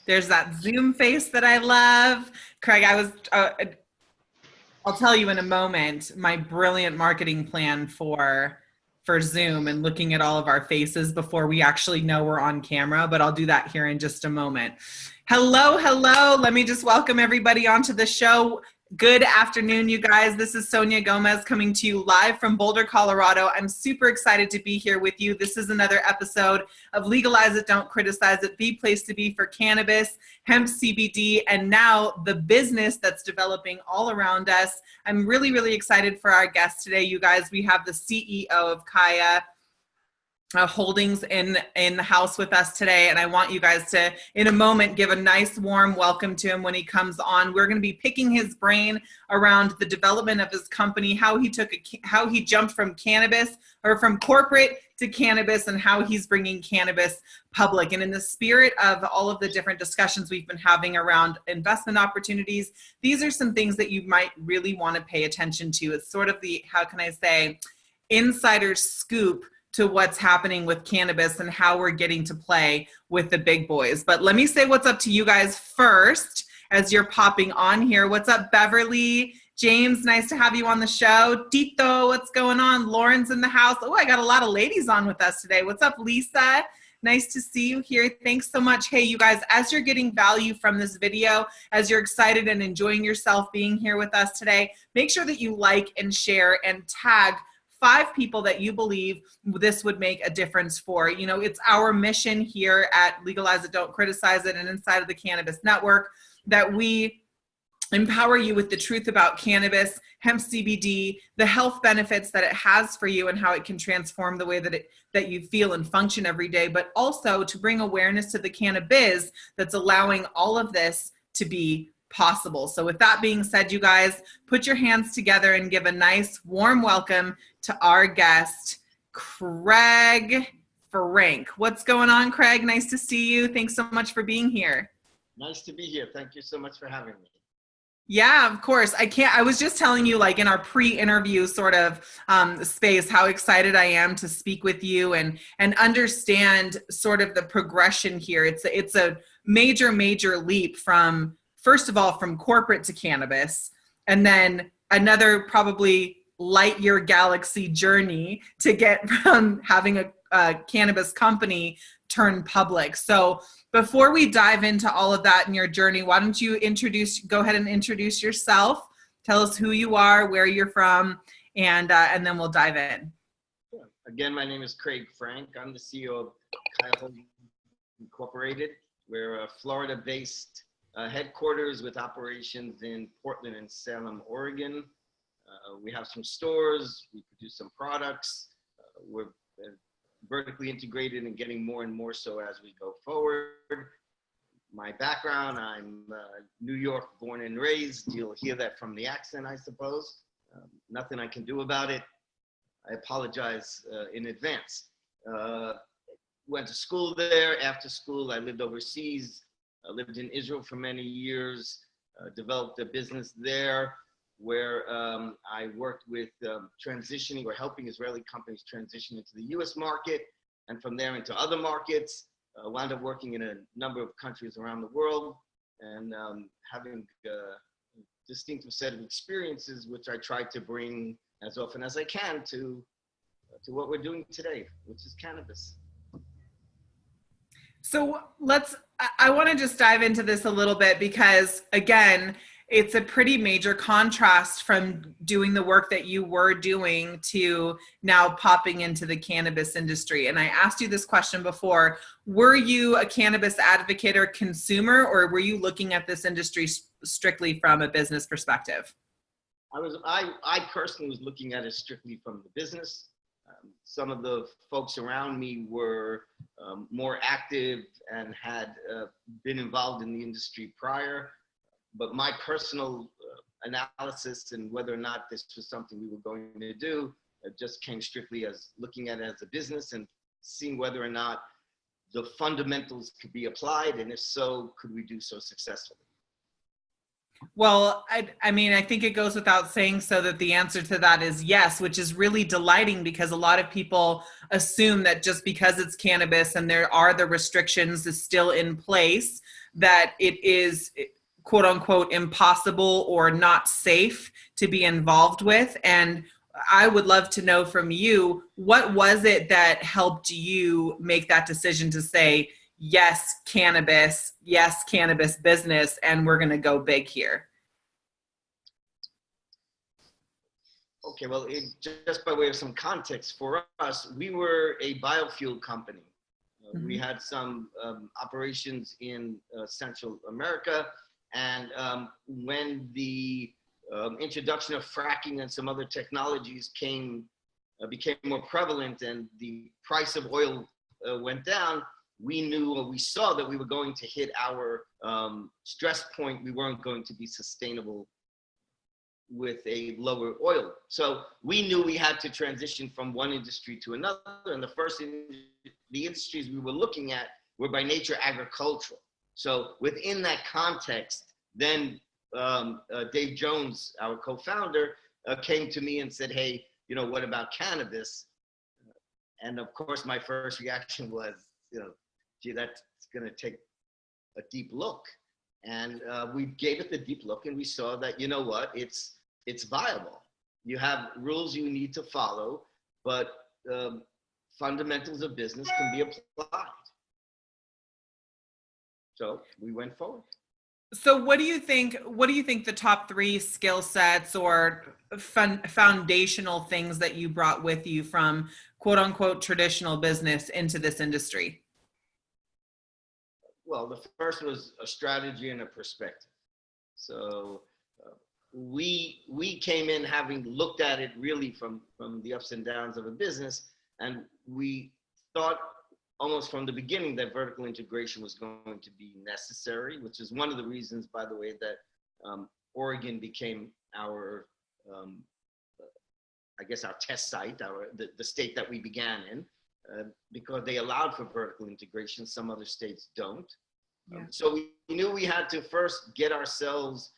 There's that Zoom face that I love. Craig, I'll tell you in a moment my brilliant marketing plan for Zoom and looking at all of our faces before we actually know we're on camera, but I'll do that here in just a moment. Hello, hello. Let me just welcome everybody onto the show. Good afternoon, you guys. This is Sonia Gomez coming to you live from Boulder, Colorado. I'm super excited to be here with you. This is another episode of Legalize It, Don't Criticize It, the place to be for cannabis, hemp, CBD, and now the business that's developing all around us. I'm really, really excited for our guest today, you guys. We have the CEO of Kaya Holdings in the house with us today, and I want you guys to in a moment give a nice warm welcome to him when he comes on. We're going to be picking his brain around the development of his company, how he jumped from cannabis or from corporate to cannabis, and how he's bringing cannabis public. And in the spirit of all of the different discussions we've been having around investment opportunities, these are some things that you might really want to pay attention to. It's sort of the, how can I say, insider scoop to what's happening with cannabis and how we're getting to play with the big boys. But let me say what's up to you guys first as you're popping on here. What's up, Beverly? James, nice to have you on the show. Tito, what's going on? Lauren's in the house. Oh, I got a lot of ladies on with us today. What's up, Lisa? Nice to see you here. Thanks so much. Hey, you guys, as you're getting value from this video, as you're excited and enjoying yourself being here with us today, make sure that you like and share and tag 5 people that you believe this would make a difference for. You know, it's our mission here at Legalize It, Don't Criticize It, and inside of the Cannabis Network that we empower you with the truth about cannabis, hemp, CBD, the health benefits that it has for you and how it can transform the way that you feel and function every day, but also to bring awareness to the cannabis that's allowing all of this to be possible. So with that being said, you guys, put your hands together and give a nice warm welcome to our guest, Craig Frank. What's going on, Craig? Nice to see you. Thanks so much for being here. Nice to be here. Thank you so much for having me. Yeah, of course. I was just telling you, like in our pre-interview sort of space, how excited I am to speak with you and understand sort of the progression here. It's a major, major leap from, first of all, from corporate to cannabis, and then another probably light year galaxy journey to get from having a cannabis company turn public. So before we dive into all of that in your journey, why don't you go ahead and introduce yourself. Tell us who you are, where you're from, and then we'll dive in. Again, my name is Craig Frank. I'm the CEO of Kaya Holdings Incorporated. We're a Florida-based headquarters with operations in Portland and Salem, Oregon. We have some stores, we produce some products. We're vertically integrated and getting more and more so as we go forward. My background, I'm New York born and raised. You'll hear that from the accent, I suppose. Nothing I can do about it. I apologize in advance. Went to school there. After school, I lived overseas. I lived in Israel for many years, developed a business there where I worked with transitioning or helping Israeli companies transition into the US market, and from there into other markets. Wound up working in a number of countries around the world and having a distinctive set of experiences, which I try to bring as often as I can to what we're doing today, which is cannabis. So I want to just dive into this a little bit because, again, it's a pretty major contrast from doing the work that you were doing to now popping into the cannabis industry. And I asked you this question before. Were you a cannabis advocate or consumer, or were you looking at this industry strictly from a business perspective? I personally was looking at it strictly from the business. Some of the folks around me were more active and had been involved in the industry prior. But my personal analysis and whether or not this was something we were going to do just came strictly as looking at it as a business and seeing whether or not the fundamentals could be applied, and if so, could we do so successfully? Well, I mean, I think it goes without saying so that the answer to that is yes, which is really delighting because a lot of people assume that just because it's cannabis and there are the restrictions is still in place, that it is quote unquote impossible or not safe to be involved with. And I would love to know from you, what was it that helped you make that decision to say, yes, cannabis business, and we're going to go big here? Okay, well, just by way of some context, for us, we were a biofuel company. We had some operations in Central America, and when the introduction of fracking and some other technologies became more prevalent and the price of oil went down, we knew, or we saw, that we were going to hit our stress point. We weren't going to be sustainable with a lower oil. So we knew we had to transition from one industry to another. And the industries we were looking at were by nature agricultural. So within that context, then Dave Jones, our co-founder, came to me and said, hey, what about cannabis? And of course, my first reaction was, gee, that's going to take a deep look. And we gave it the deep look, and we saw that, it's viable. You have rules you need to follow, but fundamentals of business can be applied. So we went forward. So what do you think the top 3 skill sets or foundational things that you brought with you from quote unquote traditional business into this industry? Well, the first was a strategy and a perspective. So we came in having looked at it really from the ups and downs of a business, and we thought almost from the beginning that vertical integration was going to be necessary, which is one of the reasons, by the way, that Oregon became our, I guess, our test site, the state that we began in, because they allowed for vertical integration. Some other states don't. Yeah. So we knew we had to first get ourselves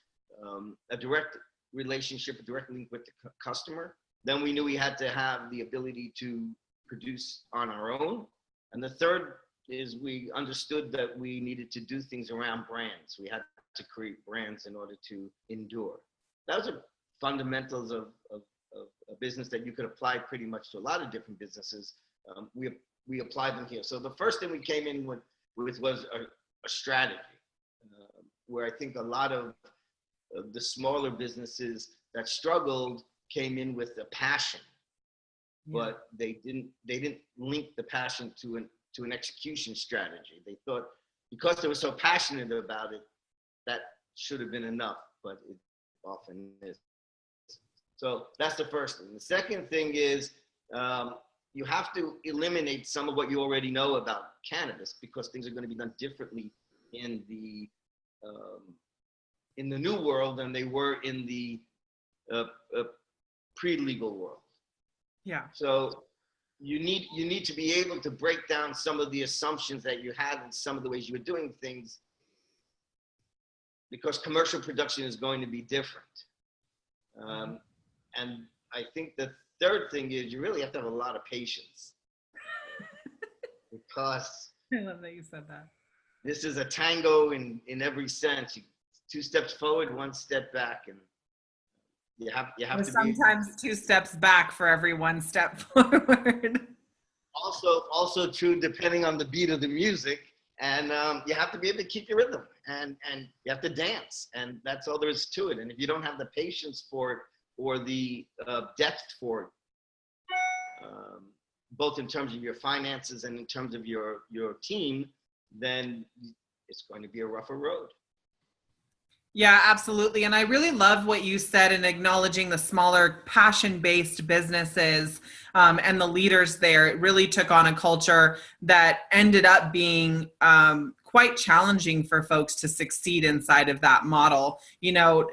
a direct relationship, a direct link with the customer. Then we knew we had to have the ability to produce on our own. And the third is we understood that we needed to do things around brands. We had to create brands in order to endure. Those are fundamentals of a business that you could apply pretty much to a lot of different businesses. We applied them here. So the first thing we came in with was a strategy, where I think a lot of the smaller businesses that struggled came in with a passion. Yeah. But they didn't link the passion to an execution strategy. They thought because they were so passionate about it, that should have been enough, but it often is. So that's the first thing. The second thing is you have to eliminate some of what you already know about cannabis, because things are going to be done differently in the new world than they were in the pre-legal world. Yeah. So you need to be able to break down some of the assumptions that you had and some of the ways you were doing things, because commercial production is going to be different. And I think the third thing is you really have to have a lot of patience, because I love that you said that. This is a tango in every sense. 2 steps forward, 1 step back, and you have to sometimes 2 steps back for every 1 step forward. Also true depending on the beat of the music, and you have to be able to keep your rhythm, and you have to dance, and that's all there is to it. And if you don't have the patience for it or the depth for it, both in terms of your finances and in terms of your team, then it's going to be a rougher road. Yeah, absolutely. And I really love what you said in acknowledging the smaller passion-based businesses and the leaders there. It really took on a culture that ended up being quite challenging for folks to succeed inside of that model. You know,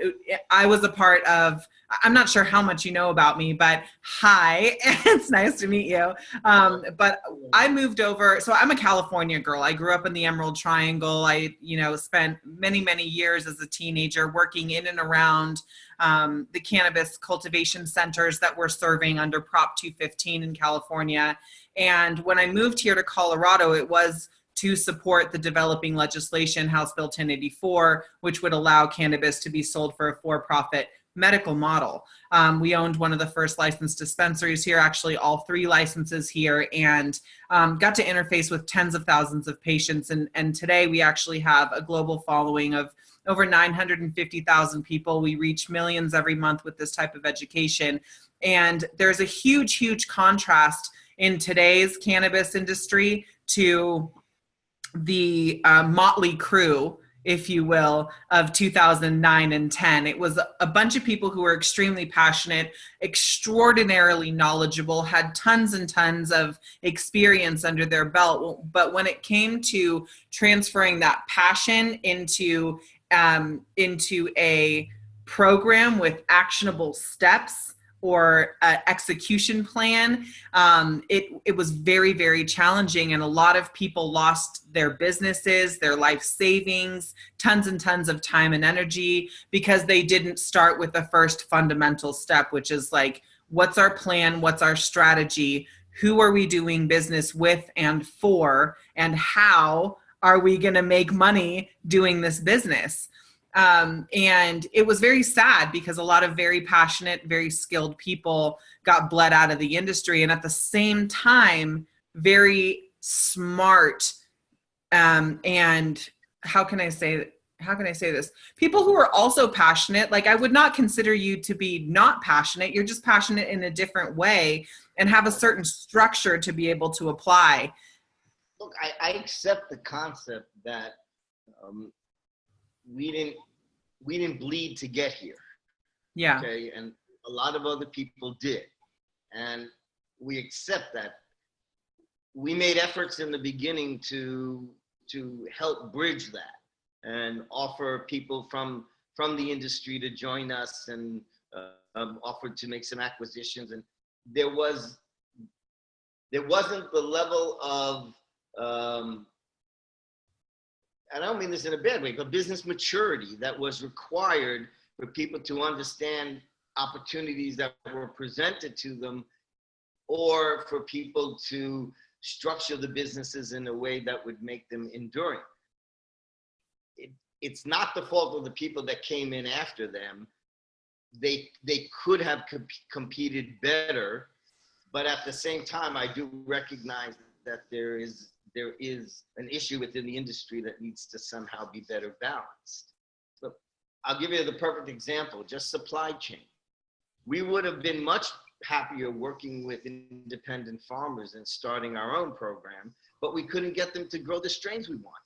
I was a part of, I'm not sure how much you know about me, but hi, it's nice to meet you. But I moved over, so I'm a California girl. I grew up in the Emerald Triangle. I, you know, spent many, many years as a teenager working in and around the cannabis cultivation centers that we're serving under Prop 215 in California. And when I moved here to Colorado, it was to support the developing legislation, House Bill 1084, which would allow cannabis to be sold for a for-profit medical model. We owned one of the first licensed dispensaries here, actually all 3 licenses here, and got to interface with tens of thousands of patients. And today we actually have a global following of over 950,000 people. We reach millions every month with this type of education. And there's a huge, huge contrast in today's cannabis industry to the motley crew, if you will, of 2009 and 10. It was a bunch of people who were extremely passionate, extraordinarily knowledgeable, had tons and tons of experience under their belt. But when it came to transferring that passion into a program with actionable steps or execution plan, it was very, very challenging. And a lot of people lost their businesses, their life savings, tons and tons of time and energy because they didn't start with the first fundamental step, which is like, what's our plan? What's our strategy? Who are we doing business with and for? And how are we going to make money doing this business? And it was very sad because a lot of very passionate, very skilled people got bled out of the industry. And at the same time, very smart, and how can I say this? People who are also passionate. Like, I would not consider you to be not passionate. You're just passionate in a different way and have a certain structure to be able to apply. Look, I accept the concept that we didn't bleed to get here. Yeah. Okay, and a lot of other people did, and we accept that. We made efforts in the beginning to help bridge that and offer people from the industry to join us, and offered to make some acquisitions. And there wasn't the level of I don't mean this in a bad way, but business maturity that was required for people to understand opportunities that were presented to them, or for people to structure the businesses in a way that would make them enduring. It's not the fault of the people that came in after them. They could have competed better, but at the same time, I do recognize that there is an issue within the industry that needs to somehow be better balanced. So I'll give you the perfect example, just supply chain. We would have been much happier working with independent farmers and starting our own program, but we couldn't get them to grow the strains we wanted.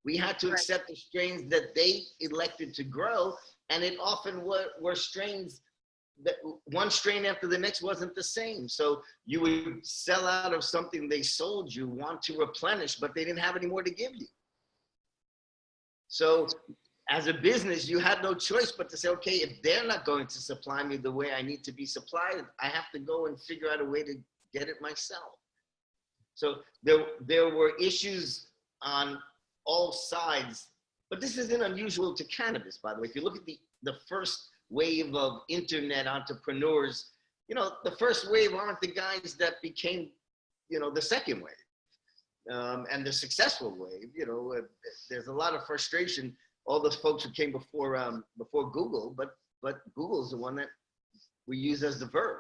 We had to accept the strains that they elected to grow, and it often were strains that one strain after the next wasn't the same. So you would sell out of something they sold you, want to replenish, but they didn't have any more to give you. So as a business, you had no choice but to say, okay, if they're not going to supply me the way I need to be supplied, I have to go and figure out a way to get it myself. So there were issues on all sides, but this isn't unusual to cannabis, by the way. If you look at the first wave of internet entrepreneurs, you know, the first wave aren't the guys that became, you know, the second wave, and the successful wave. You know, there's a lot of frustration. All those folks who came before Google, but Google's the one that we use as the verb.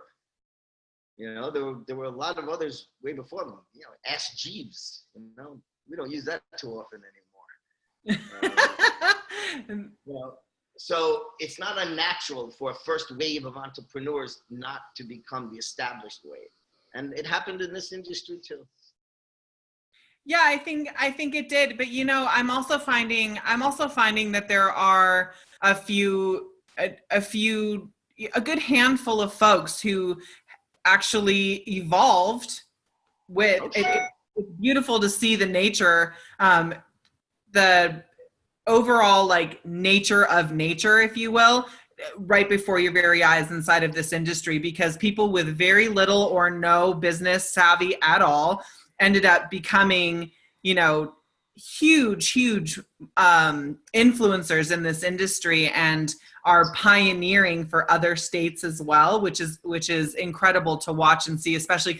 You know, there were a lot of others way before them. You know, Ask Jeeves. You know, we don't use that too often anymore. You know, so it's not unnatural for a first wave of entrepreneurs not to become the established wave, and it happened in this industry too. Yeah, I think it did, but you know, I'm also finding that there are a good handful of folks who actually evolved with it it's beautiful to see the nature, the overall like nature of nature, if you will, right before your very eyes inside of this industry, because people with very little or no business savvy at all ended up becoming, you know, huge influencers in this industry and are pioneering for other states as well, which is incredible to watch and see, especially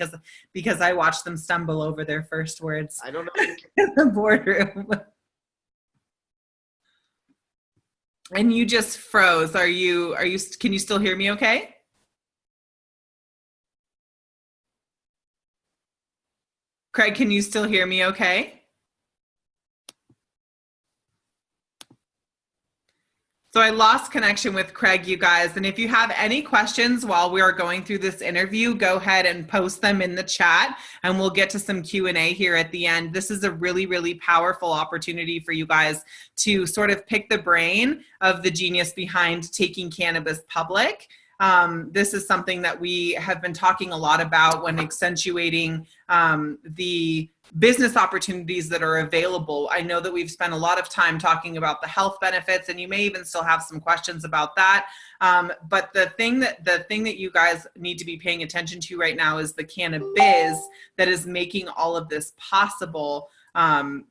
because I watched them stumble over their first words I don't know. in the boardroom. And you just froze. Can you still hear me okay? Craig, can you still hear me okay? So I lost connection with Craig, you guys. And if you have any questions while we are going through this interview, go ahead and post them in the chat and we'll get to some Q&A here at the end. This is a really powerful opportunity for you guys to sort of pick the brain of the genius behind taking cannabis public. This is something that we have been talking a lot about when accentuating the business opportunities that are available. I know that we've spent a lot of time talking about the health benefits, and you may even still have some questions about that. But the thing that you guys need to be paying attention to right now is the cannabis that is making all of this possible. And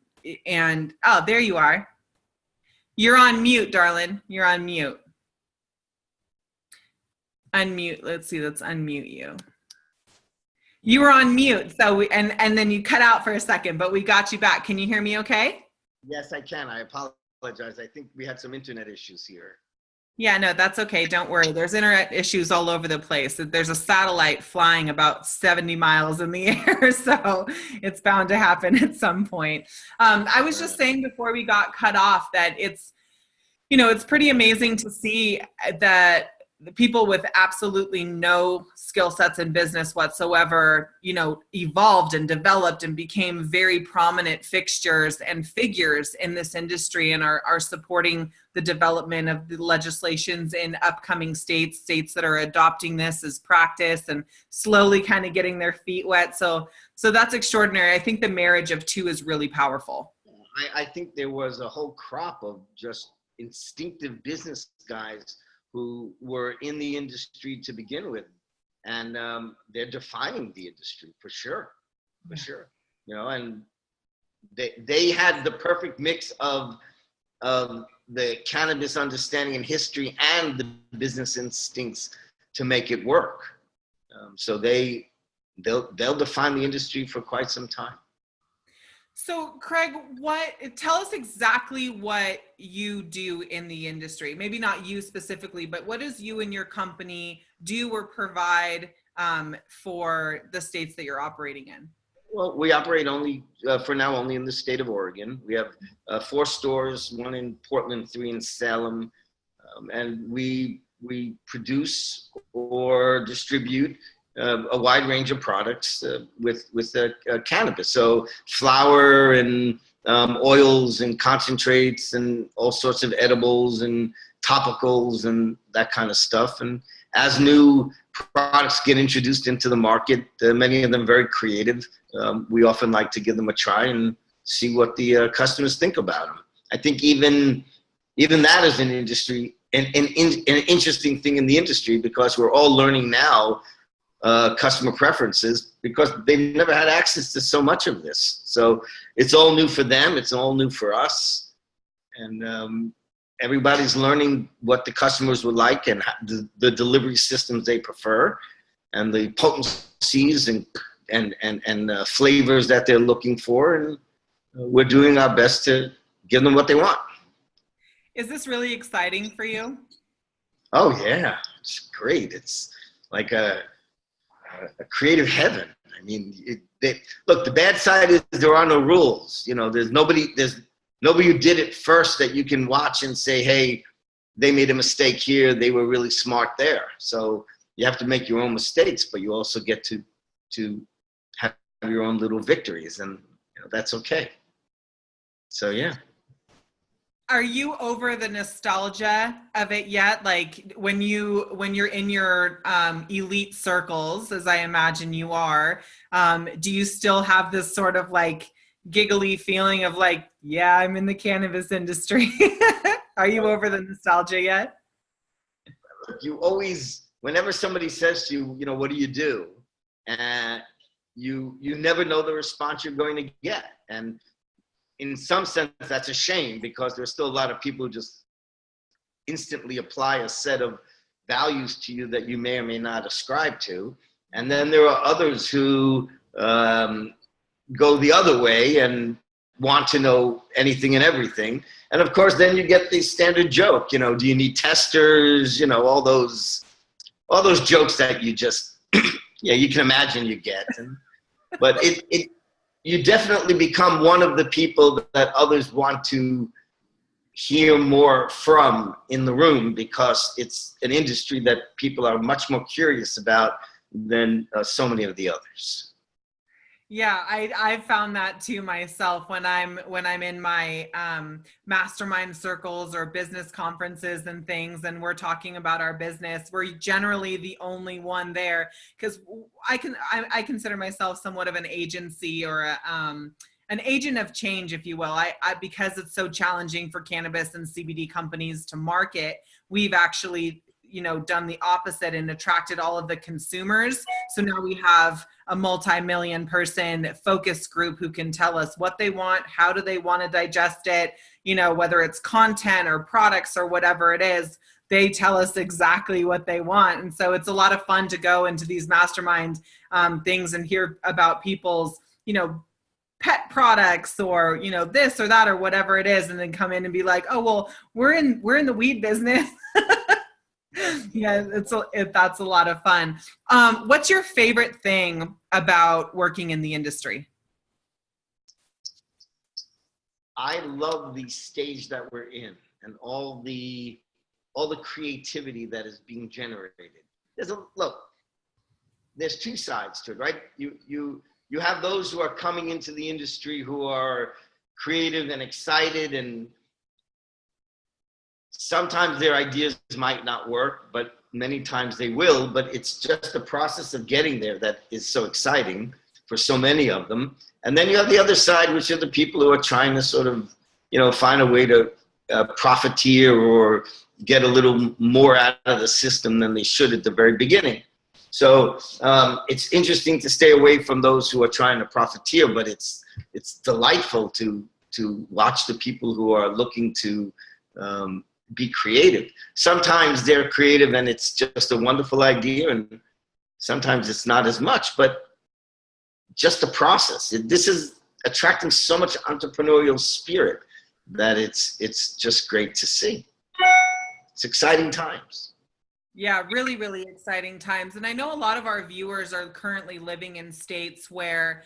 oh, there you are. You're on mute, darling. You're on mute. Unmute. Let's see. Let's unmute you. You were on mute, so and then you cut out for a second, but we got you back. Can you hear me okay? Yes, I can. I apologize. I think we had some internet issues here. Yeah, no, that's okay. Don't worry. There's internet issues all over the place. There's a satellite flying about 70 miles in the air, so it's bound to happen at some point. I was just saying before we got cut off that it's pretty amazing to see that the people with absolutely no skill sets in business whatsoever, evolved and developed and became very prominent fixtures and figures in this industry and are supporting the development of the legislations in upcoming states that are adopting this as practice and slowly kind of getting their feet wet. So that's extraordinary. I think the marriage of two is really powerful. I think there was a whole crop of just instinctive business guys who were in the industry to begin with, and they're defining the industry for sure. And they had the perfect mix of the cannabis understanding and history and the business instincts to make it work. So they'll define the industry for quite some time. So Craig, tell us exactly what you do in the industry. Maybe not you specifically, but what does you and your company do or provide for the states that you're operating in? Well, we operate for now only in the state of Oregon. We have 4 stores, 1 in Portland, 3 in Salem, and we produce or distribute a wide range of products with cannabis. So flour and oils and concentrates and all sorts of edibles and topicals and that kind of stuff. And as new products get introduced into the market, many of them very creative, we often like to give them a try and see what the customers think about them. I think even that is an industry, an interesting thing in the industry, because we're all learning now customer preferences, because they've never had access to so much of this. So it's all new for them. It's all new for us. And everybody's learning what the customers would like and the delivery systems they prefer and the potencies and flavors that they're looking for. And we're doing our best to give them what they want. Is this really exciting for you? Oh yeah, it's great. It's like a creative heaven. I mean, look, the bad side is there are no rules. There's nobody who did it first that you can watch and say, hey, they made a mistake here. They were really smart there. So you have to make your own mistakes, but you also get to have your own little victories, and that's okay. So yeah. Are you over the nostalgia of it yet? Like when you're in your elite circles, as I imagine you are, do you still have this sort of like giggly feeling of like, yeah, I'm in the cannabis industry? Are you over the nostalgia yet? You always, whenever somebody says to you, you know, what do you do? And you never know the response you're going to get. And in some sense, that's a shame, because there's still a lot of people who just instantly apply a set of values to you that you may or may not ascribe to. And then there are others who go the other way and want to know anything and everything. And of course, then you get the standard joke, you know, do you need testers? You know, all those jokes that you just, yeah, you can imagine you get. But you definitely become one of the people that others want to hear more from in the room, because it's an industry that people are much more curious about than so many of the others. Yeah, I found that too myself when I'm in my mastermind circles or business conferences and things, and we're talking about our business. We're generally the only one there, because I consider myself somewhat of an agency, or an agent of change, if you will. I because it's so challenging for cannabis and CBD companies to market, we've actually, you know, done the opposite and attracted all of the consumers. So now we have a multi-million person focus group who can tell us what they want, how do they want to digest it, you know, whether it's content or products or whatever it is, they tell us exactly what they want. And so it's a lot of fun to go into these mastermind things and hear about people's, you know, pet products, or, you know, this or that or whatever it is, and then come in and be like, oh, well, we're in the weed business. Yeah, that's a lot of fun. What's your favorite thing about working in the industry? I love the stage that we're in, and all the creativity that is being generated. There's two sides to it, right? You have those who are coming into the industry who are creative and excited, and sometimes their ideas might not work, but many times they will. But it's just the process of getting there that is so exciting for so many of them. And then you have the other side, which are the people who are trying to sort of, you know, find a way to profiteer or get a little more out of the system than they should at the very beginning. So it's interesting to stay away from those who are trying to profiteer, but it's delightful to watch the people who are looking to be creative. Sometimes they're creative and it's just a wonderful idea, and sometimes it's not as much, but just the process. This is attracting so much entrepreneurial spirit that it's just great to see. It's exciting times. Yeah, really, really exciting times. And I know a lot of our viewers are currently living in states where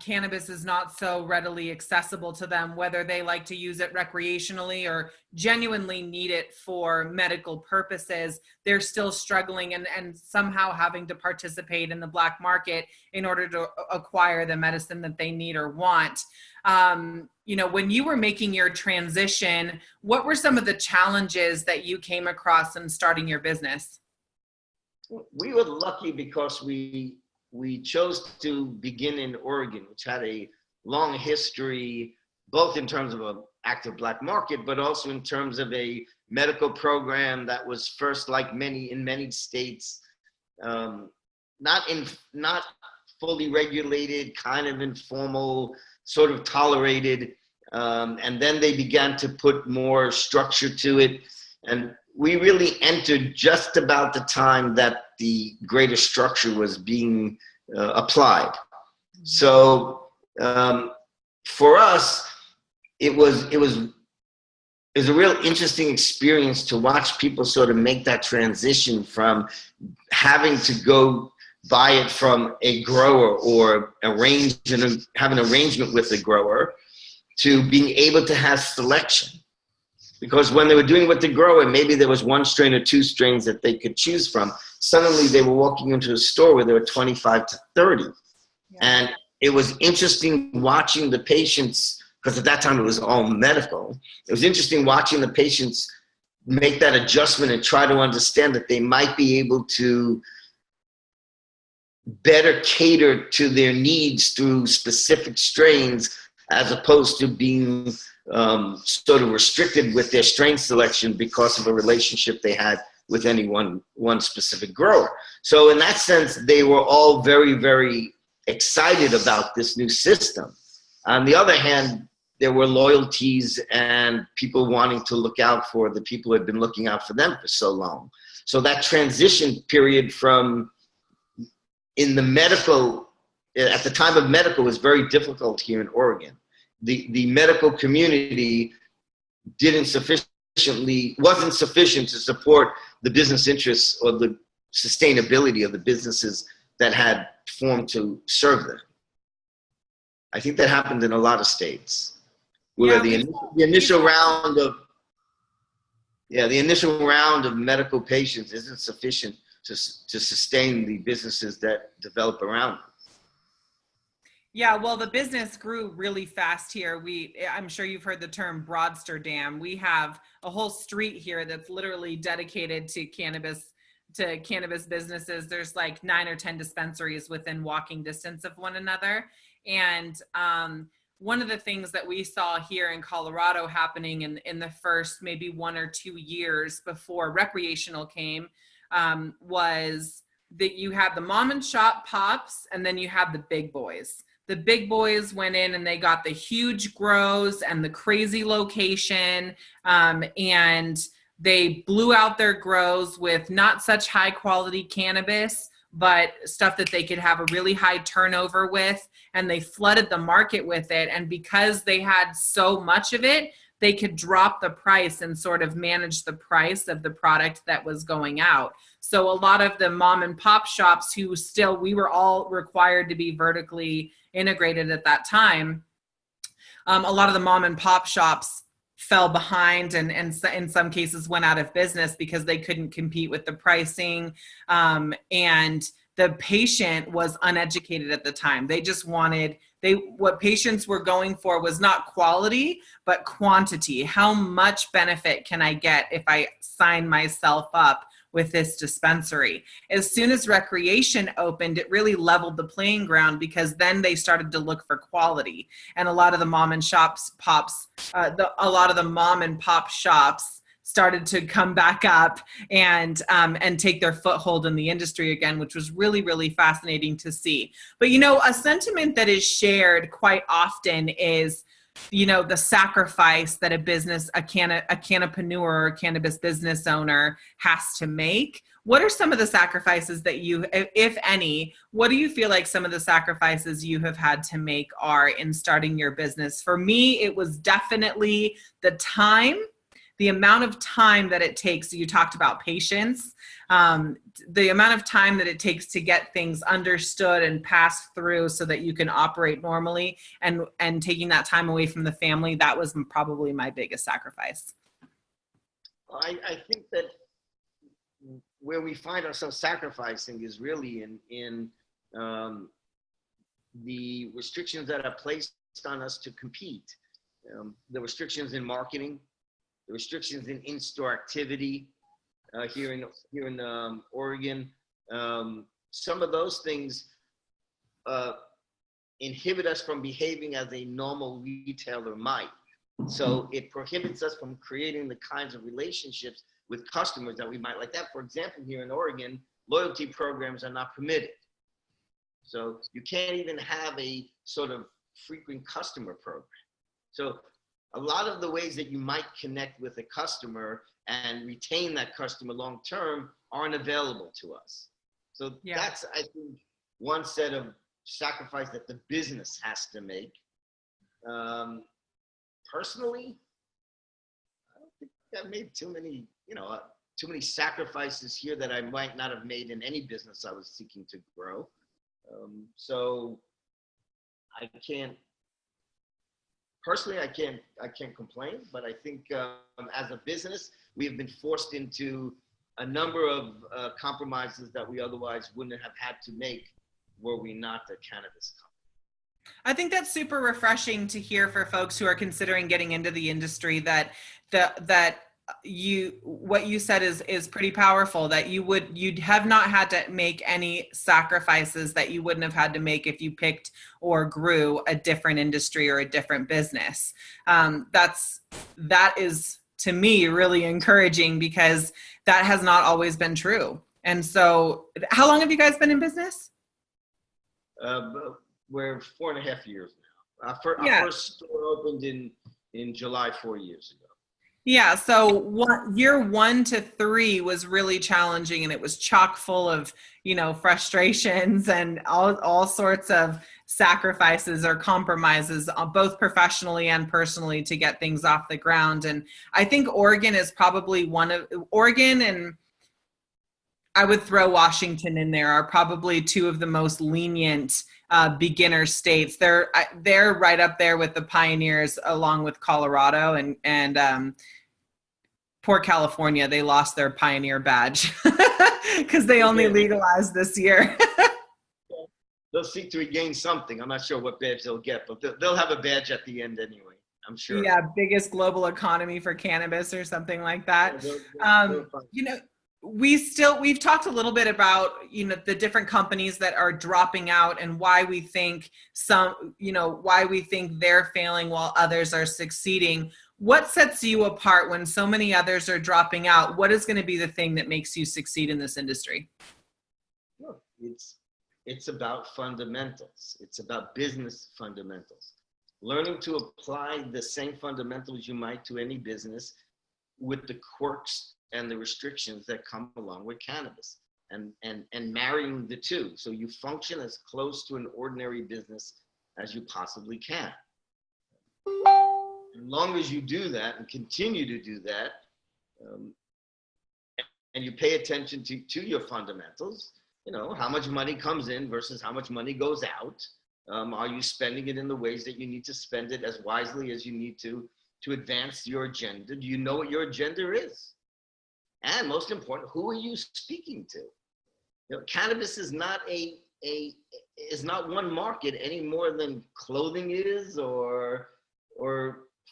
cannabis is not so readily accessible to them, whether they like to use it recreationally or genuinely need it for medical purposes. They're still struggling and somehow having to participate in the black market in order to acquire the medicine that they need or want. You know, when you were making your transition, what were some of the challenges that you came across in starting your business? We were lucky because we chose to begin in Oregon, which had a long history, both in terms of an active black market, but also in terms of a medical program that was first, like in many states, not fully regulated, kind of informal, sort of tolerated, and then they began to put more structure to it. And we really entered just about the time that the greater structure was being applied. So for us, it was a real interesting experience to watch people sort of make that transition from having to go buy it from a grower or have an arrangement with the grower to being able to have selection. Because when they were doing with the grower, maybe there was one strain or two strains that they could choose from. Suddenly they were walking into a store where there were 25 to 30. Yeah. And it was interesting watching the patients because at that time it was all medical. It was interesting watching the patients make that adjustment and try to understand that they might be able to better cater to their needs through specific strains, as opposed to being sort of restricted with their strain selection because of a relationship they had with any one specific grower. So in that sense, they were all very, very excited about this new system. On the other hand, there were loyalties and people wanting to look out for the people who had been looking out for them for so long. So that transition period from in the medical, at the time of medical, was very difficult here in Oregon. The medical community wasn't sufficient to support the business interests or the sustainability of the businesses that had formed to serve them. I think that happened in a lot of states, where the initial round of medical patients isn't sufficient to sustain the businesses that develop around them. Yeah, well, the business grew really fast here. I'm sure you've heard the term Broadsterdam. We have a whole street here that's literally dedicated to cannabis businesses. There's like 9 or 10 dispensaries within walking distance of one another. And one of the things that we saw here in Colorado happening in the first maybe 1 or 2 years before recreational came was that you had the mom and shop pops, and then you have the big boys. The big boys went in and they got the huge grows and the crazy location, and they blew out their grows with not such high quality cannabis, but stuff that they could have a really high turnover with, and they flooded the market with it. And because they had so much of it, they could drop the price and sort of manage the price of the product that was going out. So a lot of the mom and pop shops we were all required to be vertically integrated at that time. A lot of the mom and pop shops fell behind and in some cases went out of business because they couldn't compete with the pricing. And the patient was uneducated at the time. They just wanted, what patients were going for was not quality, but quantity. How much benefit can I get if I sign myself up with this dispensary? As soon as recreation opened, it really leveled the playing ground, because then they started to look for quality. And a lot of the mom and pop shops started to come back up and take their foothold in the industry again, which was really, really fascinating to see. But, a sentiment that is shared quite often is, the sacrifice that a cannapreneur or a cannabis business owner has to make. What are some of the sacrifices that you, if any, what do you feel like some of the sacrifices you have had to make are in starting your business? For me, it was definitely the amount of time that it takes. You talked about patience, the amount of time that it takes to get things understood and passed through so that you can operate normally, and taking that time away from the family, that was probably my biggest sacrifice. I think that where we find ourselves sacrificing is really in the restrictions that are placed on us to compete. The restrictions in marketing, the restrictions in in-store activity here in Oregon. Some of those things inhibit us from behaving as a normal retailer might. So it prohibits us from creating the kinds of relationships with customers that we might like that. For example, here in Oregon, loyalty programs are not permitted. So you can't even have a sort of frequent customer program. So a lot of the ways that you might connect with a customer and retain that customer long-term aren't available to us. So that's, I think, one set of sacrifice that the business has to make. Personally, I don't think I've made too many sacrifices here that I might not have made in any business I was seeking to grow. So I can't complain, but I think as a business, we have been forced into a number of compromises that we otherwise wouldn't have had to make were we not a cannabis company. I think that's super refreshing to hear for folks who are considering getting into the industry, that what you said is pretty powerful, that you'd have not had to make any sacrifices that you wouldn't have had to make if you picked or grew a different industry or a different business. That is, to me, really encouraging, because that has not always been true. And so, how long have you guys been in business? We're 4.5 years now. Yeah. Our first store opened in July 4 years ago. Yeah, so year 1 to 3 was really challenging, and it was chock full of, frustrations and all sorts of sacrifices or compromises, both professionally and personally, to get things off the ground. And I think Oregon is probably Oregon, and I would throw Washington in there, are probably two of the most lenient beginner states. They're right up there with the pioneers, along with Colorado and poor California. They lost their pioneer badge because they only legalized this year. They'll seek to regain something. I'm not sure what badge they'll get, but they'll have a badge at the end anyway, I'm sure. Yeah, biggest global economy for cannabis or something like that. We've talked a little bit about, the different companies that are dropping out, and why we think they're failing while others are succeeding. What sets you apart when so many others are dropping out? What is going to be the thing that makes you succeed in this industry? It's about fundamentals. It's about business fundamentals. Learning to apply the same fundamentals you might to any business, with the quirks and the restrictions that come along with cannabis, and marrying the two, so you function as close to an ordinary business as you possibly can. As long as you do that and continue to do that, and you pay attention to your fundamentals, how much money comes in versus how much money goes out. Are you spending it in the ways that you need to spend it, as wisely as you need to advance your agenda? Do you know what your agenda is? And most important, who are you speaking to? Cannabis is not is not one market any more than clothing is, or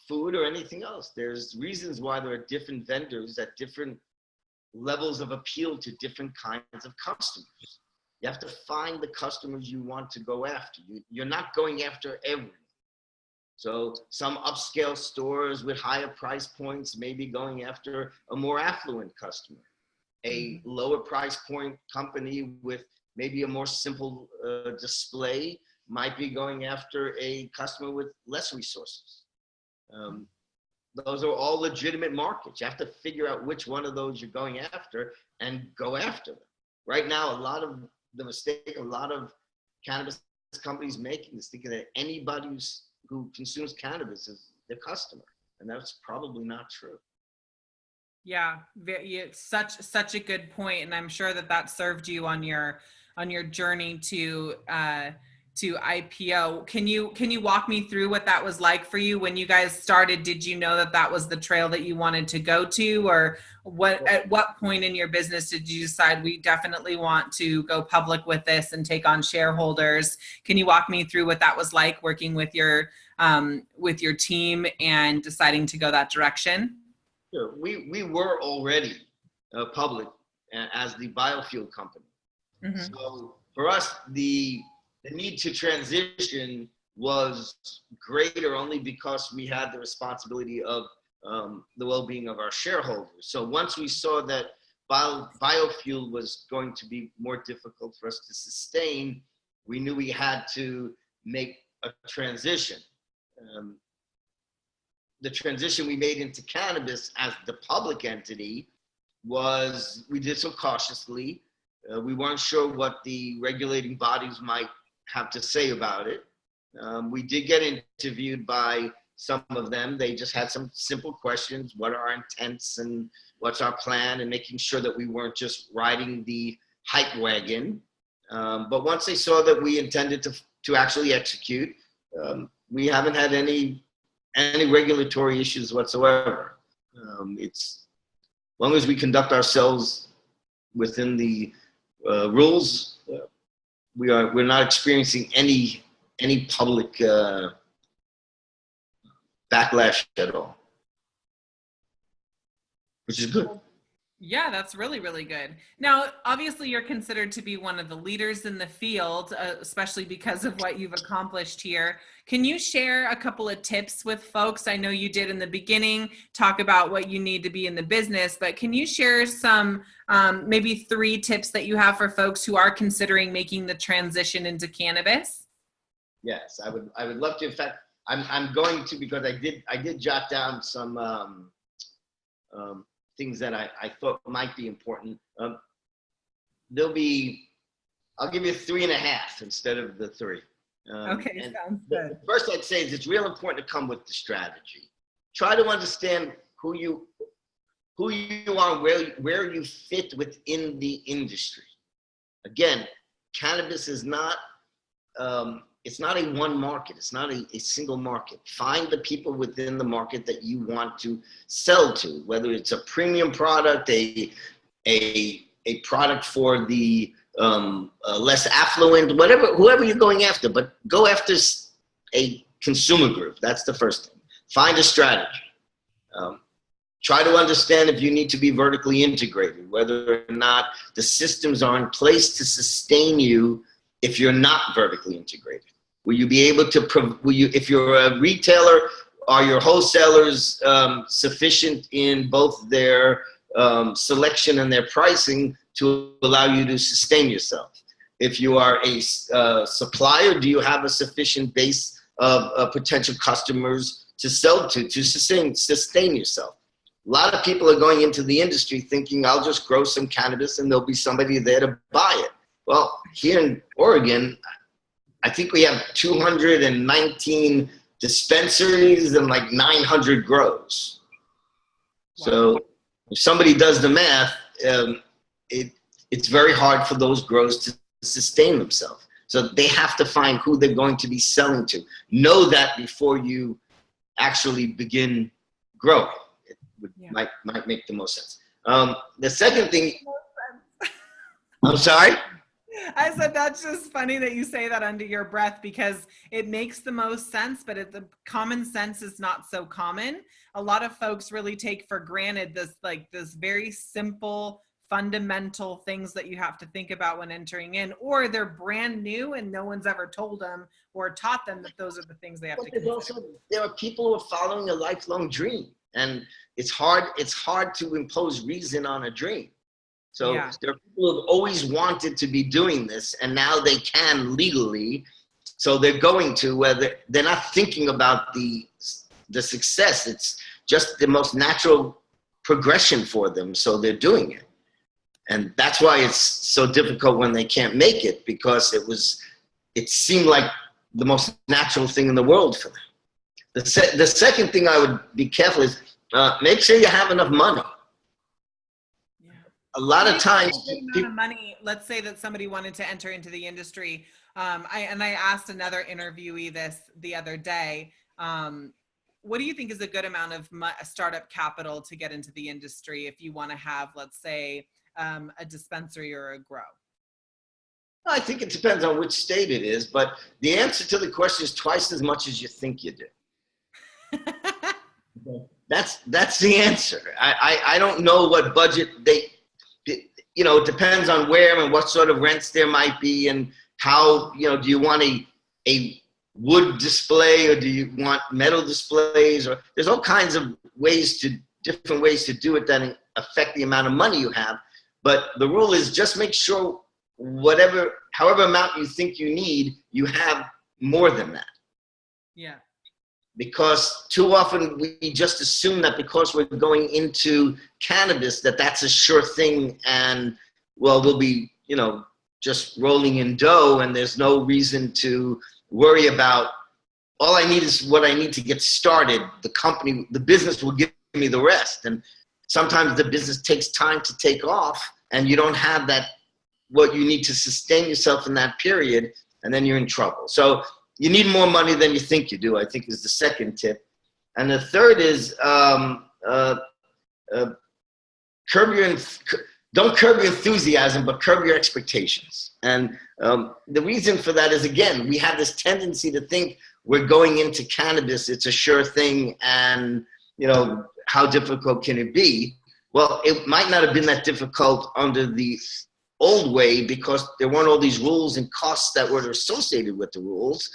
food, or anything else. There's reasons why there are different vendors at different levels of appeal to different kinds of customers. You have to find the customers you want to go after. You're not going after everyone. So some upscale stores with higher price points may be going after a more affluent customer. A lower price point company with maybe a more simple display might be going after a customer with less resources. Those are all legitimate markets. You have to figure out which one of those you're going after and go after them. Right now, a lot of the mistake a lot of cannabis companies making is thinking that anybody who consumes cannabis is their customer, and that's probably not true. Yeah, it's such a good point, and I'm sure that served you on your journey to IPO. Can you walk me through what that was like for you when you guys started? Did you know that was the trail that you wanted to go to, or at what point in your business did you decide we definitely want to go public with this and take on shareholders? Can you walk me through what that was like, working with your team and deciding to go that direction? Sure. We were already public as the biofuel company. Mm-hmm. So for us, the need to transition was greater only because we had the responsibility of the well-being of our shareholders. So once we saw that biofuel was going to be more difficult for us to sustain, we knew we had to make a transition. The transition we made into cannabis as the public entity we did so cautiously. We weren't sure what the regulating bodies might have to say about it. We did get interviewed by some of them. They just had some simple questions. What are our intents and what's our plan, and making sure that we weren't just riding the hype wagon. But once they saw that we intended to actually execute, we haven't had any regulatory issues whatsoever. It's as long as we conduct ourselves within the rules, we're not experiencing any any public backlash at all, which is good. Yeah, that's really, really good. Now, obviously, you're considered to be one of the leaders in the field, especially because of what you've accomplished here. Can you share a couple of tips with folks? I know you did in the beginning talk about what you need to be in the business, but can you share some, maybe 3 tips that you have for folks who are considering making the transition into cannabis? Yes, I would love to. In fact, I'm going to, because I did jot down some things that I thought might be important. I'll give you 3.5 instead of the 3. Okay, sounds good. First, I'd say is it's real important to come with the strategy. Try to understand who you are, where you fit within the industry. Again, cannabis is not, it's not a one market. It's not a single market. Find the people within the market that you want to sell to, whether it's a premium product, a product for the less affluent, whoever you're going after, but go after a consumer group. That's the first thing. Find a strategy. Try to understand if you need to be vertically integrated, whether or not the systems are in place to sustain you if you're not vertically integrated. Will you be able to, if you're a retailer, are your wholesalers sufficient in both their selection and their pricing to allow you to sustain yourself? If you are a supplier, do you have a sufficient base of potential customers to sell to sustain yourself? A lot of people are going into the industry thinking, I'll just grow some cannabis and there'll be somebody there to buy it. Well, here in Oregon, I think we have 219 dispensaries and like 900 grows. Wow. So if somebody does the math, it's very hard for those grows to sustain themselves. So they have to find who they're going to be selling to. Know that before you actually begin growing. It might make the most sense. The second thing, I'm sorry? I said, that's just funny that you say that under your breath, because it makes the most sense, but the common sense is not so common. A lot of folks really take for granted this very simple, fundamental things that you have to think about when entering in, or they're brand new and no one's ever told them or taught them that those are the things they have to consider. Also, there are people who are following a lifelong dream, and it's hard to impose reason on a dream. So there are people who have always wanted to be doing this, and now they can legally. So they're going to, where they're not thinking about the success. It's just the most natural progression for them. So they're doing it. And that's why it's so difficult when they can't make it, because it seemed like the most natural thing in the world for them. The second thing I would be careful is make sure you have enough money. A lot of times, money. Let's say that somebody wanted to enter into the industry. I asked another interviewee this the other day. What do you think is a good amount of startup capital to get into the industry if you want to have, let's say, a dispensary or a grow? I think it depends on which state it is, but the answer to the question is twice as much as you think you do. That's the answer. I don't know what budget it depends on where and what sort of rents there might be, and how, do you want a wood display, or do you want metal displays, or there's all kinds of different ways to do it that affect the amount of money you have. But the rule is just make sure however amount you think you need, you have more than that. Yeah. Because too often we just assume that because we're going into cannabis, that's a sure thing, and we'll be, just rolling in dough, and there's no reason to worry about, all I need is what I need to get started. The business will give me the rest. And sometimes the business takes time to take off, and you don't have what you need to sustain yourself in that period, and then you're in trouble. So you need more money than you think you do, I think, is the second tip. And the third is don't curb your enthusiasm, but curb your expectations. And the reason for that is, again, we have this tendency to think we're going into cannabis, it's a sure thing, and how difficult can it be? Well, it might not have been that difficult under the old way because there weren't all these rules and costs that were associated with the rules,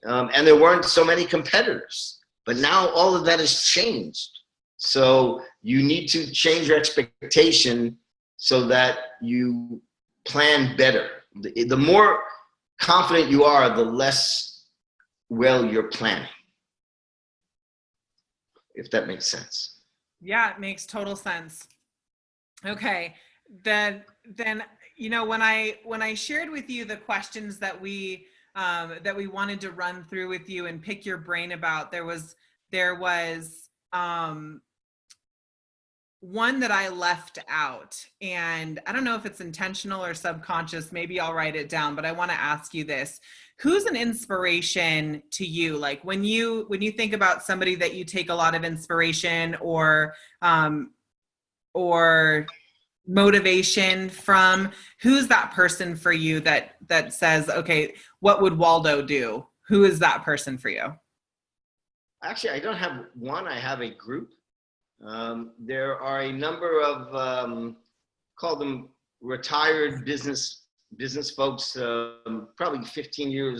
and there weren't so many competitors. But now all of that has changed. So you need to change your expectation so that you plan better. The more confident you are, the less well you're planning, if that makes sense. Yeah, it makes total sense. Okay, then when I shared with you the questions that we wanted to run through with you and pick your brain about, there was one that I left out, and I don't know if it's intentional or subconscious. Maybe I'll write it down, but I want to ask you this. Who's an inspiration to you? Like when you think about somebody that you take a lot of inspiration or motivation from, who's that person for you that says, okay, what would Waldo do? Who is that person for you? Actually, I don't have one. I have a group. There are a number of, call them retired business folks, probably 15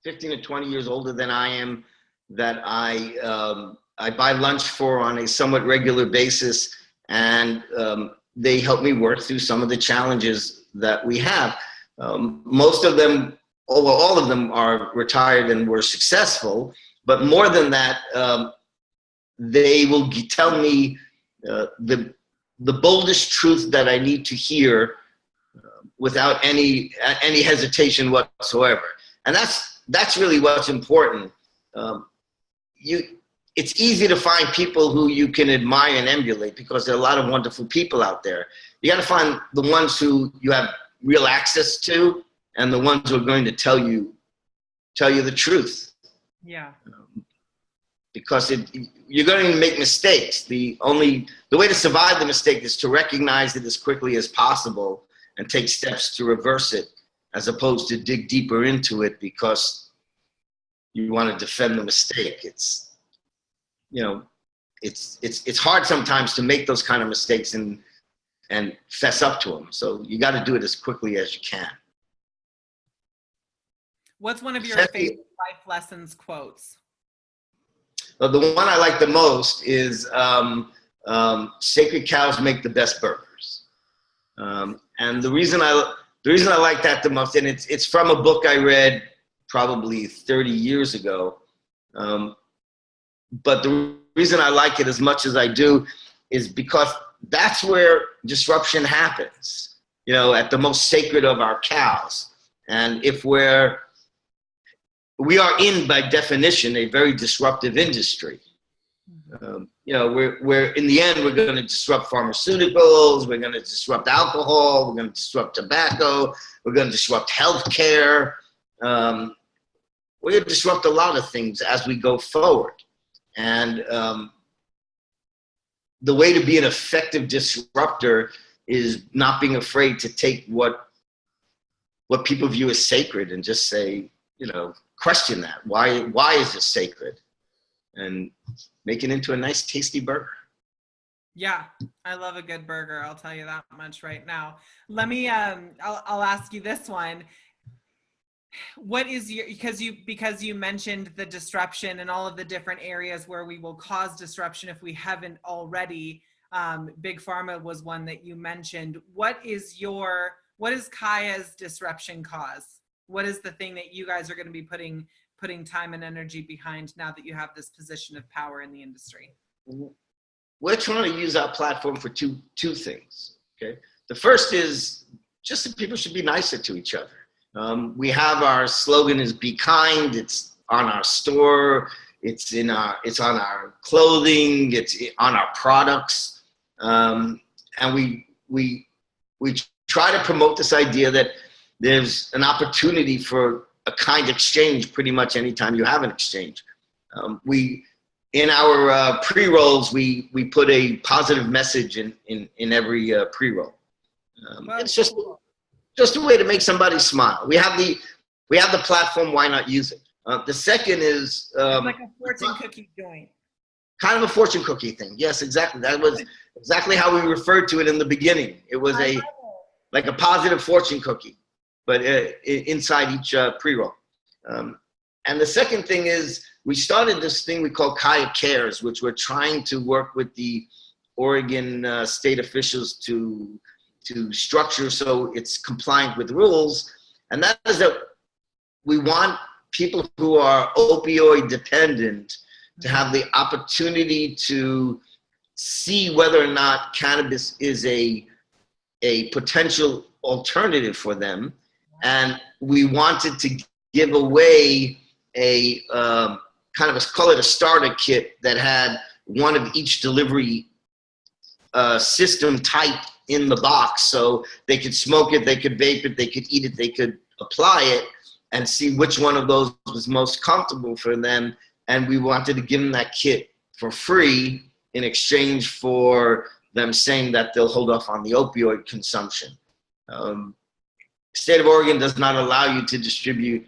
to 20 years older than I am, that I buy lunch for on a somewhat regular basis. And they help me work through some of the challenges that we have. Most of them, all of them are retired and were successful, but more than that, they will tell me the boldest truth that I need to hear without any hesitation whatsoever. And that's really what's important. It's easy to find people who you can admire and emulate because there are a lot of wonderful people out there. You got to find the ones who you have real access to and the ones who are going to tell you the truth. Yeah. Because you're going to make mistakes. The way to survive the mistake is to recognize it as quickly as possible and take steps to reverse it, as opposed to dig deeper into it because you want to defend the mistake. It's hard sometimes to make those kind of mistakes and fess up to them. So you got to do it as quickly as you can. What's one of your favorite life lessons quotes? Well, the one I like the most is sacred cows make the best burgers. And the reason I like that the most, and it's from a book I read probably 30 years ago. But the reason I like it as much as I do is because that's where disruption happens, at the most sacred of our cows. And if we are in, by definition, a very disruptive industry. We're in the end, we're going to disrupt pharmaceuticals, we're going to disrupt alcohol, we're going to disrupt tobacco, we're going to disrupt healthcare. We're going to disrupt a lot of things as we go forward. And the way to be an effective disruptor is not being afraid to take what people view as sacred and just say, question that. Why is this sacred? And make it into a nice, tasty burger. Yeah, I love a good burger. I'll tell you that much right now. Let me, I'll ask you this one. What is your, because you mentioned the disruption and all of the different areas where we will cause disruption if we haven't already. Big Pharma was one that you mentioned. What is Kaya's disruption cause? What is the thing that you guys are going to be putting time and energy behind now that you have this position of power in the industry? We're trying to use our platform for two things. Okay, the first is just that people should be nicer to each other. We have our slogan is "Be kind." It's on our store. It's on our clothing. It's on our products, and we try to promote this idea that there's an opportunity for a kind exchange pretty much anytime you have an exchange. In our pre-rolls, we put a positive message in every pre-roll. It's just a way to make somebody smile. We have the platform. Why not use it? The second is like a fortune cookie joint. Kind of a fortune cookie thing. Yes, exactly. That was exactly how we referred to it in the beginning. It was like a positive fortune cookie, but inside each pre-roll. And the second thing is we started this thing we call Kaya Cares, which we're trying to work with the Oregon state officials to structure so it's compliant with rules. And that is that we want people who are opioid dependent to have the opportunity to see whether or not cannabis is a potential alternative for them. And we wanted to give away a kind of call it a starter kit that had one of each delivery system type in the box, so they could smoke it, they could vape it, they could eat it, they could apply it, and see which one of those was most comfortable for them. And we wanted to give them that kit for free in exchange for them saying that they'll hold off on the opioid consumption. State of Oregon does not allow you to distribute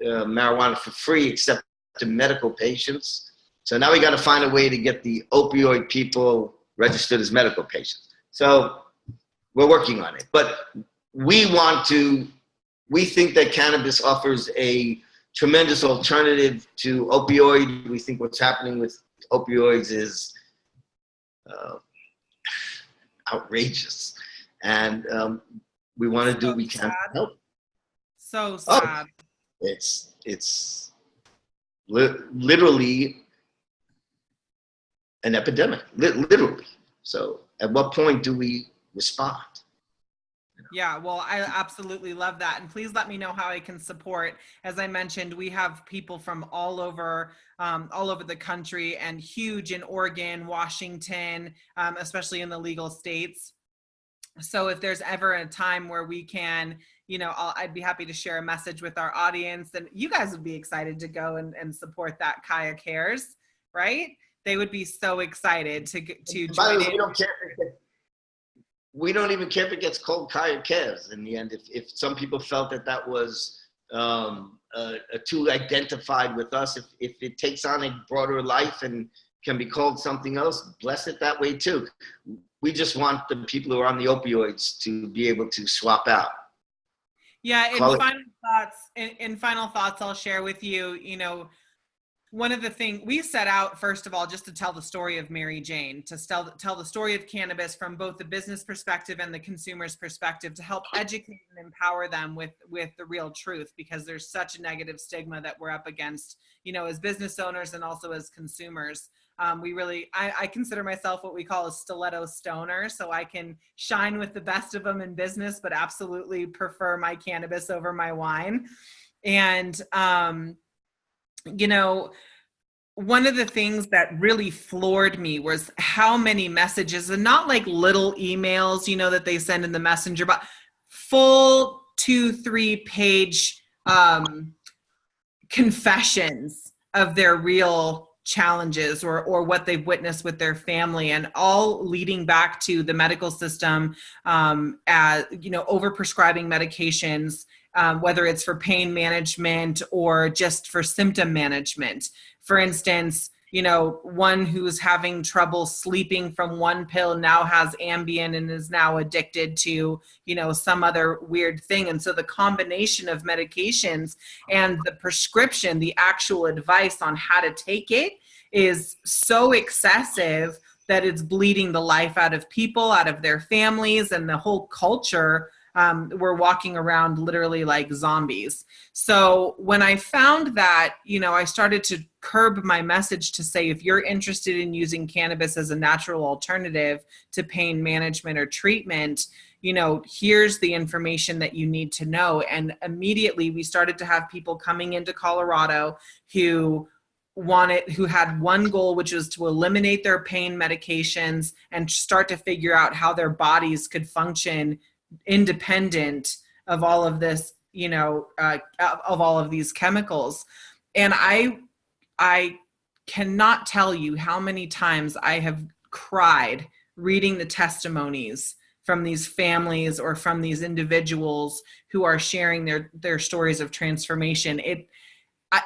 marijuana for free except to medical patients. So now we got to find a way to get the opioid people registered as medical patients. So we're working on it. But we think that cannabis offers a tremendous alternative to opioid. We think what's happening with opioids is outrageous. And we want to do what we can to help. So sad. It's literally an epidemic, literally. So at what point do we respond? Yeah, well, I absolutely love that. And please let me know how I can support. As I mentioned, we have people from all over the country, and huge in Oregon, Washington, especially in the legal states. So if there's ever a time where we can, I'd be happy to share a message with our audience, and you guys would be excited to go and support that Kaya Cares, right? They would be so excited to join in. We don't even care if it gets called Kaya Cares in the end. If some people felt that was too identified with us, if it takes on a broader life and can be called something else, bless it that way too. We just want the people who are on the opioids to be able to swap out. Yeah, in final thoughts, I'll share with you, one of the things we set out, first of all, just to tell the story of Mary Jane, to tell the story of cannabis from both the business perspective and the consumer's perspective, to help educate and empower them with the real truth, because there's such a negative stigma that we're up against, as business owners and also as consumers. I consider myself what we call a stiletto stoner, so I can shine with the best of them in business, but absolutely prefer my cannabis over my wine. And, one of the things that really floored me was how many messages, and not like little emails, that they send in the messenger, but full 2-3 page confessions of their real challenges or what they've witnessed with their family, and all leading back to the medical system, overprescribing medications, whether it's for pain management or just for symptom management. For instance, one who's having trouble sleeping from one pill now has Ambien and is now addicted to, some other weird thing. And so the combination of medications and the prescription, the actual advice on how to take it, is so excessive that it's bleeding the life out of people, out of their families, and the whole culture. We're walking around literally like zombies. So when I found that, I started to curb my message to say, if you're interested in using cannabis as a natural alternative to pain management or treatment, here's the information that you need to know. And immediately we started to have people coming into Colorado who had one goal, which was to eliminate their pain medications and start to figure out how their bodies could function independent of all of this, of all of these chemicals. And I cannot tell you how many times I have cried reading the testimonies from these families or from these individuals who are sharing their stories of transformation,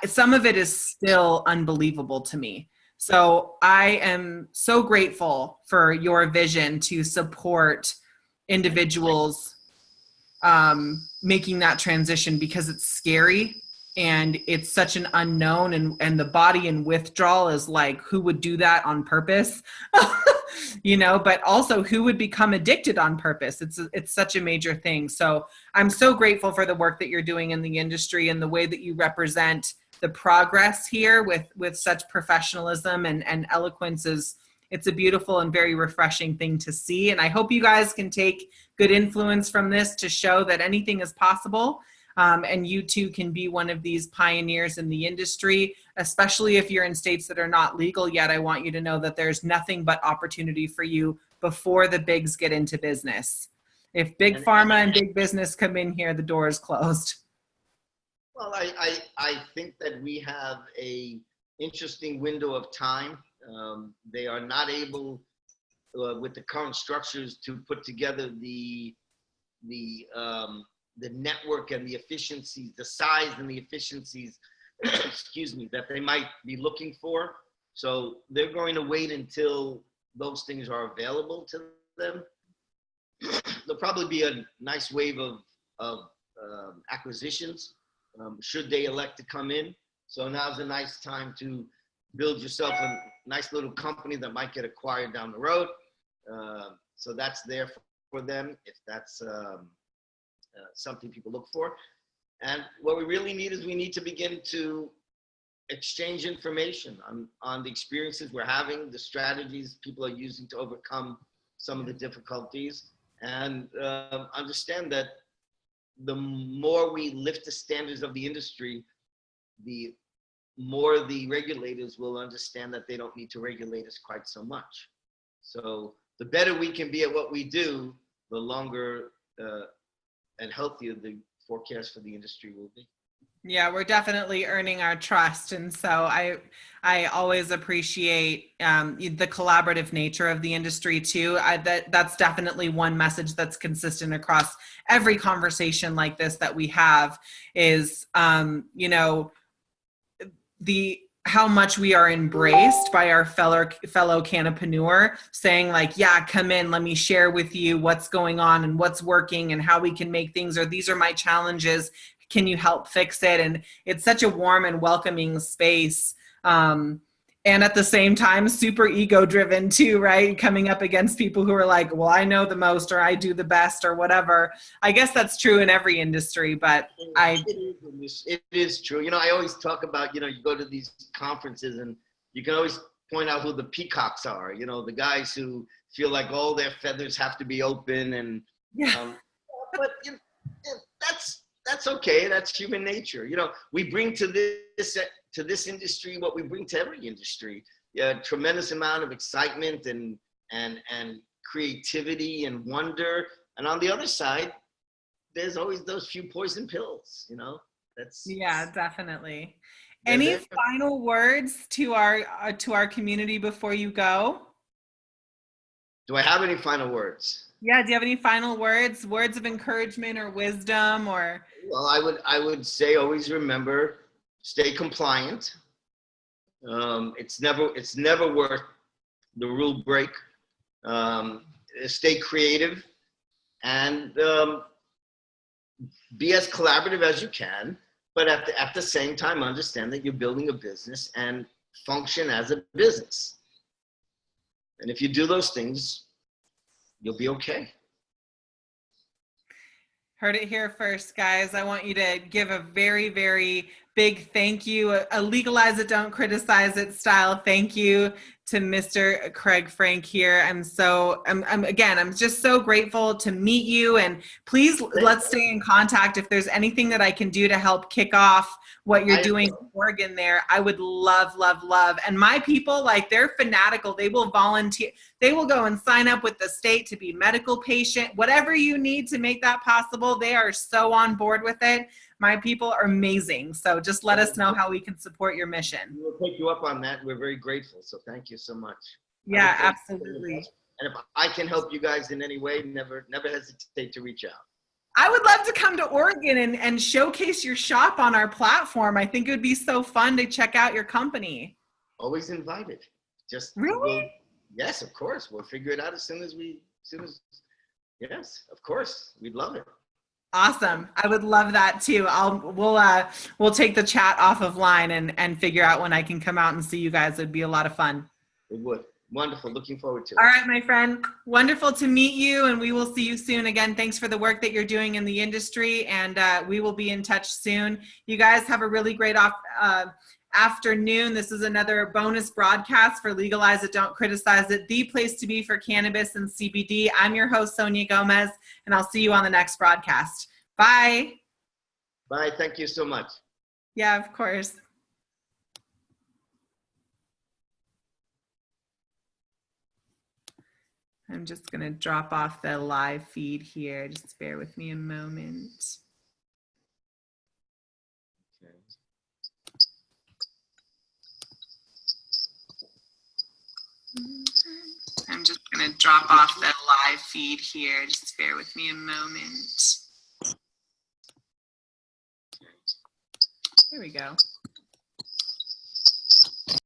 some of it is still unbelievable to me. So I am so grateful for your vision to support individuals making that transition, because it's scary and it's such an unknown, and the body in withdrawal is like, who would do that on purpose? But also who would become addicted on purpose? It's such a major thing. So I'm so grateful for the work that you're doing in the industry and the way that you represent the progress here with such professionalism and eloquence. It's a beautiful and very refreshing thing to see. And I hope you guys can take good influence from this to show that anything is possible. And you too can be one of these pioneers in the industry, especially if you're in states that are not legal yet. I want you to know that there's nothing but opportunity for you before the bigs get into business. If big pharma and big business come in here, the door is closed. Well, I think that we have a interesting window of time. They are not able, with the current structures, to put together the network and the efficiencies, the size and the efficiencies, excuse me, that they might be looking for. So they're going to wait until those things are available to them. There'll probably be a nice wave of acquisitions, should they elect to come in. So now's a nice time to build yourself a nice little company that might get acquired down the road. So that's there for them, if that's something people look for. And what we really need is we need to begin to exchange information on the experiences we're having, the strategies people are using to overcome some of the difficulties, and understand that the more we lift the standards of the industry, the more the regulators will understand that they don't need to regulate us quite so much. So the better we can be at what we do, the longer and healthier the forecast for the industry will be. Yeah, we're definitely earning our trust. And so I always appreciate the collaborative nature of the industry too. That's definitely one message that's consistent across every conversation like this that we have is, how much we are embraced by our fellow cannapreneur, saying like, yeah, come in, let me share with you what's going on and what's working and how we can make things, or these are my challenges. Can you help fix it? And it's such a warm and welcoming space. And at the same time, super ego driven too, right? Coming up against people who are like, well, I know the most, or I do the best, or whatever. I guess that's true in every industry, but it is true. I always talk about, you go to these conferences and you can always point out who the peacocks are, the guys who feel like all their feathers have to be open and, but that's okay. That's human nature. We bring to this industry what we bring to every industry, a tremendous amount of excitement and creativity and wonder. And on the other side, there's always those few poison pills, definitely. Any final words to our community before you go? Do I have any final words? Yeah. Do you have any final words of encouragement or wisdom or? Well, I would say always remember, stay compliant. It's never worth the rule break. Stay creative and be as collaborative as you can, but at the same time, understand that you're building a business and function as a business. And if you do those things, you'll be okay. Heard it here first, guys. I want you to give a very, very big thank you, a legalize it, don't criticize it style thank you to Mr. Craig Frank here. I'm just so grateful to meet you, and please let's stay in contact. If there's anything that I can do to help kick off what you're doing in Oregon there, I would love. And my people, they're fanatical. They will volunteer. They will go and sign up with the state to be medical patient, whatever you need to make that possible. They are so on board with it. My people are amazing. So just let us know how we can support your mission. We'll take you up on that. We're very grateful. So thank you so much. Yeah, absolutely. And if I can help you guys in any way, never hesitate to reach out. I would love to come to Oregon and showcase your shop on our platform. I think it would be so fun to check out your company. Always invited. Just Really? Yes, of course. We'll figure it out as soon as yes, of course. We'd love it. Awesome. I would love that too. We'll take the chat off of line and figure out when I can come out and see you guys. It'd be a lot of fun. It would. Wonderful. Looking forward to it. All right, my friend. Wonderful to meet you, and we will see you soon. Again, thanks for the work that you're doing in the industry, and we will be in touch soon. You guys have a really great afternoon. This is another bonus broadcast for Legalize It, Don't Criticize It, the place to be for cannabis and CBD. I'm your host, Sonia Gomez, and I'll see you on the next broadcast. Bye. Bye. Thank you so much. Yeah, of course. I'm just going to drop off the live feed here. Just bear with me a moment. Okay. I'm just going to drop off the live feed here. Just bear with me a moment. There we go.